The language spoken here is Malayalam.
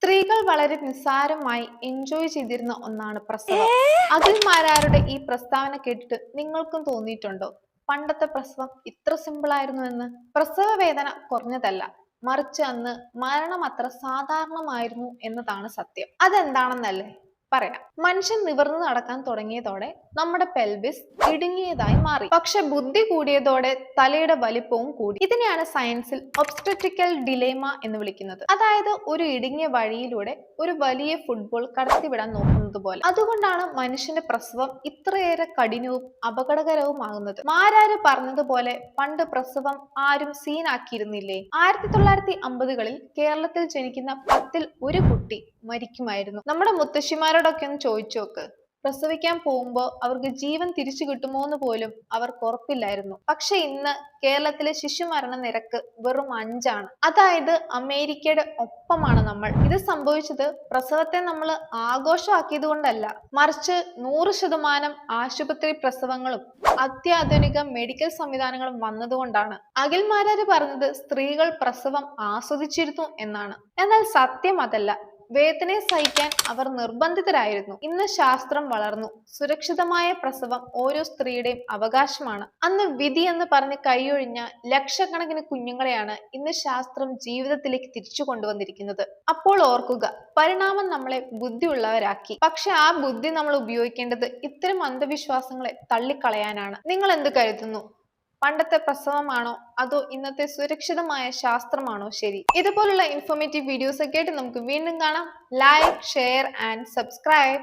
സ്ത്രീകൾ വളരെ നിസ്സാരമായി എൻജോയ് ചെയ്തിരുന്ന ഒന്നാണ് പ്രസവം. അഖിൽമാരാരുടെ ഈ പ്രസ്താവന കേട്ടിട്ട് നിങ്ങൾക്കും തോന്നിയിട്ടുണ്ടോ പണ്ടത്തെ പ്രസവം ഇത്ര സിമ്പിൾ ആയിരുന്നു എന്ന്? പ്രസവ വേദന കുറഞ്ഞതല്ല, മറിച്ച് അന്ന് മരണം അത്ര സാധാരണമായിരുന്നു എന്നതാണ് സത്യം. അതെന്താണെന്നല്ലേ പറയാം. മനുഷ്യൻ നിവർന്നു നടക്കാൻ തുടങ്ങിയതോടെ നമ്മുടെ പെൽവിസ് ഇടുങ്ങിയതായി മാറി. പക്ഷെ ബുദ്ധി കൂടിയതോടെ തലയുടെ വലിപ്പവും കൂടി. ഇതിനെയാണ് സയൻസിൽ ഒബ്സ്റ്ററ്റിക്കൽ ഡിലേമ എന്ന് വിളിക്കുന്നത്. അതായത് ഒരു ഇടുങ്ങിയ വഴിയിലൂടെ ഒരു വലിയ ഫുട്ബോൾ കടത്തിവിടാൻ നോക്കുന്നത് പോലെ. അതുകൊണ്ടാണ് മനുഷ്യന്റെ പ്രസവം ഇത്രയേറെ കഠിനവും അപകടകരവുമാകുന്നത്. മാരാര് പറഞ്ഞതുപോലെ പണ്ട് പ്രസവം ആരും സീനാക്കിയിരുന്നില്ലേ? 1950കളിൽ കേരളത്തിൽ ജനിക്കുന്ന 10ൽ 1 കുട്ടി മരിക്കുമായിരുന്നു. നമ്മുടെ മുത്തശ്ശിമാരോടൊക്കെ ഒന്ന് ചോദിച്ചു നോക്ക്. പ്രസവിക്കാൻ പോകുമ്പോ അവർക്ക് ജീവൻ തിരിച്ചു കിട്ടുമോ എന്ന് പോലും അവർക്ക് ഉറപ്പില്ലായിരുന്നു. പക്ഷെ ഇന്ന് കേരളത്തിലെ ശിശുമരണ നിരക്ക് വെറും 5ആണ്. അതായത് അമേരിക്കയുടെ ഒപ്പമാണ് നമ്മൾ. ഇത് സംഭവിച്ചത് പ്രസവത്തെ നമ്മൾ ആഘോഷമാക്കിയത് കൊണ്ടല്ല, മറിച്ച് 100% ആശുപത്രി പ്രസവങ്ങളും അത്യാധുനിക മെഡിക്കൽ സംവിധാനങ്ങളും വന്നതുകൊണ്ടാണ്. അഖിൽമാരാര് പറഞ്ഞത് സ്ത്രീകൾ പ്രസവം ആസ്വദിച്ചിരുന്നു എന്നാണ്. എന്നാൽ സത്യം അതല്ല. വേദനയെ സഹിക്കാൻ അവർ നിർബന്ധിതരായിരുന്നു. ഇന്ന് ശാസ്ത്രം വളർന്നു. സുരക്ഷിതമായ പ്രസവം ഓരോ സ്ത്രീയുടെയും അവകാശമാണ്. അന്ന് വിധി എന്ന് പറഞ്ഞ് കൈയൊഴിഞ്ഞ ലക്ഷക്കണക്കിന് കുഞ്ഞുങ്ങളെയാണ് ഇന്ന് ശാസ്ത്രം ജീവിതത്തിലേക്ക് തിരിച്ചു കൊണ്ടുവന്നിരിക്കുന്നത്. അപ്പോൾ ഓർക്കുക, പരിണാമം നമ്മളെ ബുദ്ധിയുള്ളവരാക്കി. പക്ഷെ ആ ബുദ്ധി നമ്മൾ ഉപയോഗിക്കേണ്ടത് ഇത്തരം അന്ധവിശ്വാസങ്ങളെ തള്ളിക്കളയാനാണ്. നിങ്ങൾ എന്ത് കരുതുന്നു? പണ്ടത്തെ പ്രസവമാണോ അതോ ഇന്നത്തെ സുരക്ഷിതമായ ശാസ്ത്രമാണോ ശരി? ഇതുപോലുള്ള ഇൻഫോർമേറ്റീവ് വീഡിയോസ് ഒക്കെ ആയിട്ട് നമുക്ക് വീണ്ടും കാണാം. Like, share and subscribe.